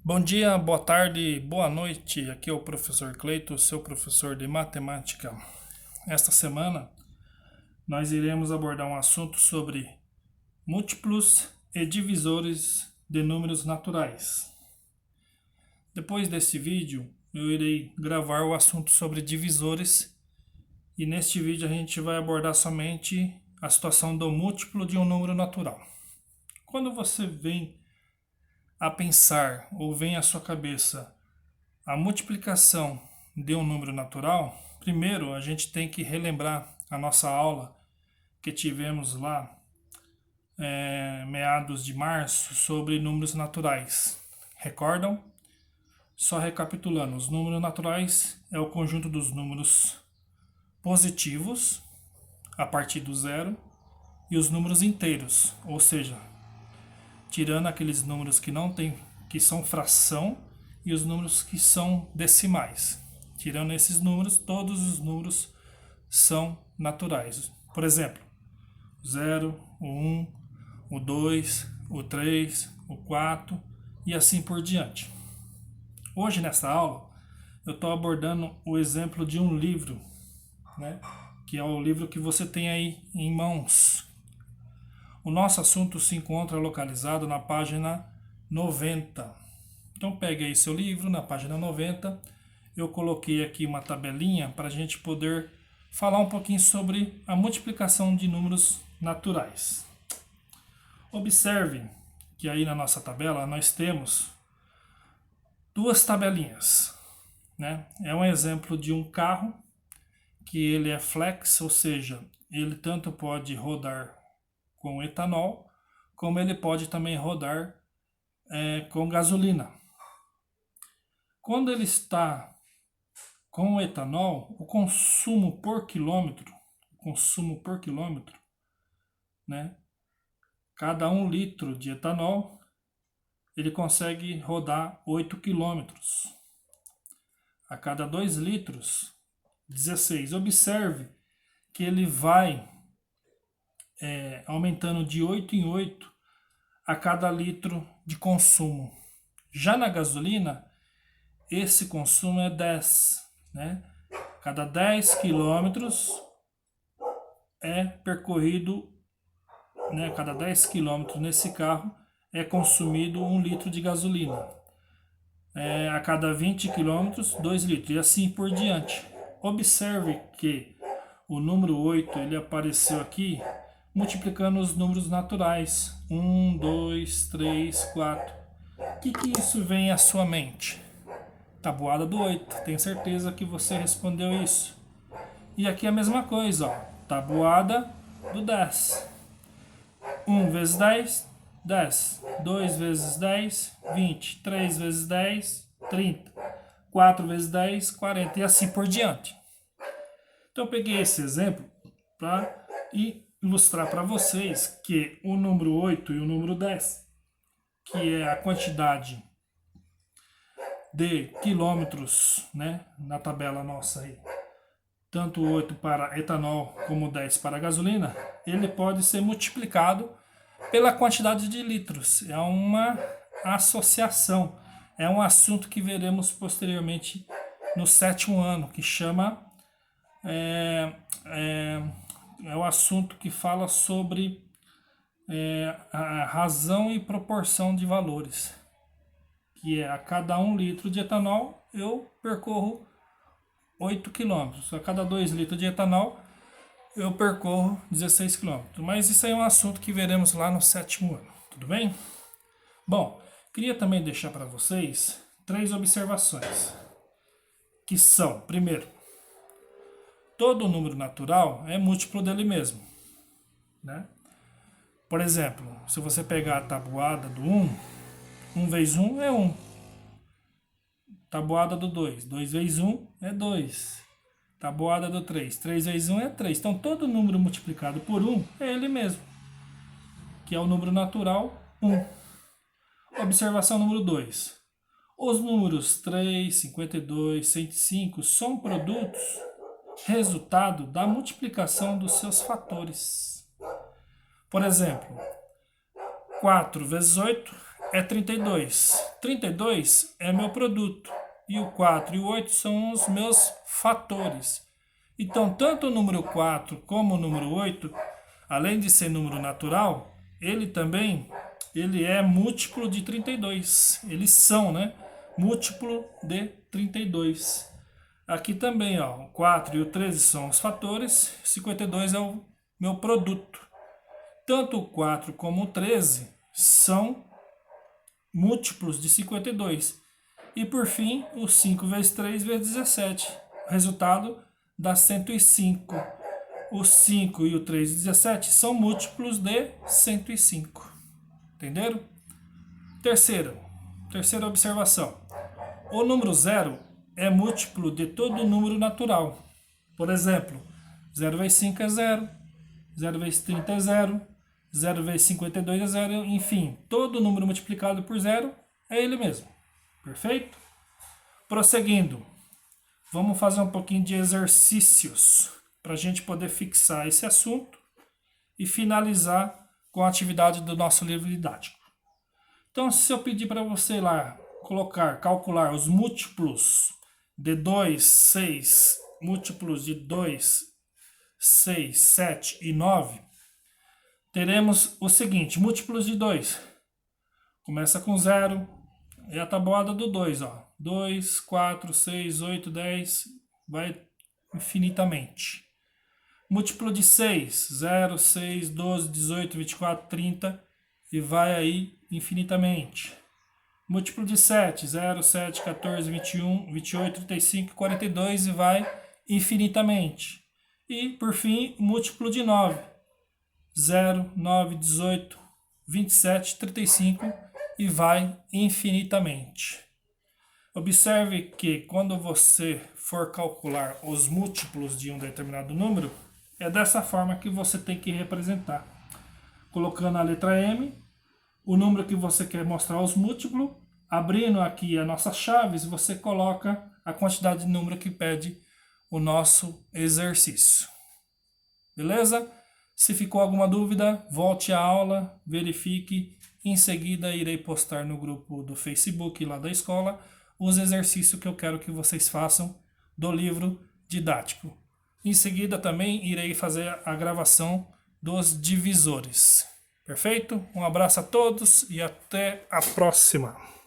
Bom dia, boa tarde, boa noite. Aqui é o professor Cleito, seu professor de matemática. Esta semana nós iremos abordar um assunto sobre múltiplos e divisores de números naturais. Depois desse vídeo, eu irei gravar o assunto sobre divisores e neste vídeo a gente vai abordar somente a situação do múltiplo de um número natural. Quando você vem a pensar ou vem à sua cabeça a multiplicação de um número natural, primeiro a gente tem que relembrar a nossa aula que tivemos lá meados de março sobre números naturais. Recordam? Só recapitulando, os números naturais é o conjunto dos números positivos a partir do zero e os números inteiros, ou seja, tirando aqueles números que não tem, que são fração e os números que são decimais. Tirando esses números, todos os números são naturais. Por exemplo, o 0, o 1, o 2, o 3, o 4 e assim por diante. Hoje nessa aula eu estou abordando o exemplo de um livro, né, que é o livro que você tem aí em mãos. O nosso assunto se encontra localizado na página 90. Então pegue aí seu livro, na página 90. Eu coloquei aqui uma tabelinha para a gente poder falar um pouquinho sobre a multiplicação de números naturais. Observe que aí na nossa tabela nós temos duas tabelinhas, né? É um exemplo de um carro que ele é flex, ou seja, ele tanto pode rodar com etanol, como ele pode também rodar com gasolina. Quando ele está com etanol, o consumo por quilômetro, né? Cada 1 litro de etanol, ele consegue rodar 8 quilômetros. A cada 2 litros, 16. Observe que ele vai aumentando de 8 em 8 a cada litro de consumo. Já na gasolina, esse consumo é 10, né? Cada 10 quilômetros é percorrido, né? Cada 10 quilômetros nesse carro é consumido 1 litro de gasolina. A cada 20 quilômetros, 2 litros e assim por diante. Observe que o número 8 ele apareceu aqui multiplicando os números naturais. 1, 2, 3, 4. O que isso vem à sua mente? Tabuada do 8. Tenho certeza que você respondeu isso. E aqui a mesma coisa, ó. Tabuada do 10. 1 vezes 10, 10. 2 vezes 10, 20. 3 vezes 10, 30. 4 vezes 10, 40. E assim por diante. Então eu peguei esse exemplo para ilustrar para vocês que o número 8 e o número 10, que é a quantidade de quilômetros, né, na tabela nossa aí, tanto 8 para etanol como 10 para gasolina, ele pode ser multiplicado pela quantidade de litros. É uma associação, é um assunto que veremos posteriormente no 7º ano, que chama é o assunto que fala sobre a razão e proporção de valores, que é a cada 1 litro de etanol eu percorro 8 quilômetros, a cada 2 litros de etanol eu percorro 16 quilômetros. Mas isso aí é um assunto que veremos lá no 7º ano, tudo bem? Bom, queria também deixar para vocês 3 observações, que são, primeiro, todo número natural é múltiplo dele mesmo, né? Por exemplo, se você pegar a tabuada do 1, 1 vezes 1 é 1. Tabuada do 2, 2 vezes 1 é 2. Tabuada do 3, 3 vezes 1 é 3. Então todo número multiplicado por 1 é ele mesmo, que é o número natural 1. Observação número 2. Os números 3, 52, 105 são produtos, resultado da multiplicação dos seus fatores. Por exemplo, 4 vezes 8 é 32. 32 é meu produto. E o 4 e o 8 são os meus fatores. Então, tanto o número 4 como o número 8, além de ser número natural, ele é múltiplo de 32. Eles são, né? Múltiplo de 32. Aqui também, ó, o 4 e o 13 são os fatores, 52 é o meu produto. Tanto o 4 como o 13 são múltiplos de 52. E por fim, o 5 vezes 3 vezes 17. O resultado dá 105. O 5 e o 3 e 17 são múltiplos de 105. Entenderam? Terceira observação. O número 0 é múltiplo de todo número natural. Por exemplo, 0 vezes 5 é 0, 0 vezes 30 é 0, 0 vezes 52 é 0, enfim, todo número multiplicado por 0 é ele mesmo. Perfeito? Prosseguindo, vamos fazer um pouquinho de exercícios para a gente poder fixar esse assunto e finalizar com a atividade do nosso livro didático. Então, se eu pedir para você lá calcular os múltiplos de 2, 6, múltiplos de 2, 6, 7 e 9, teremos o seguinte: múltiplos de 2. Começa com 0, é a tabuada do 2, ó. 2, 4, 6, 8, 10, vai infinitamente. Múltiplo de 6, 0, 6, 12, 18, 24, 30 e vai aí infinitamente. Múltiplo de 7, 0, 7, 14, 21, 28, 35, 42 e vai infinitamente. E, por fim, múltiplo de 9, 0, 9, 18, 27, 35 e vai infinitamente. Observe que quando você for calcular os múltiplos de um determinado número, é dessa forma que você tem que representar. Colocando a letra M, o número que você quer mostrar os múltiplos, abrindo aqui as nossas chaves, você coloca a quantidade de número que pede o nosso exercício. Beleza? Se ficou alguma dúvida, volte à aula, verifique. Em seguida, irei postar no grupo do Facebook lá da escola os exercícios que eu quero que vocês façam do livro didático. Em seguida, também irei fazer a gravação dos divisores. Perfeito? Um abraço a todos e até a próxima!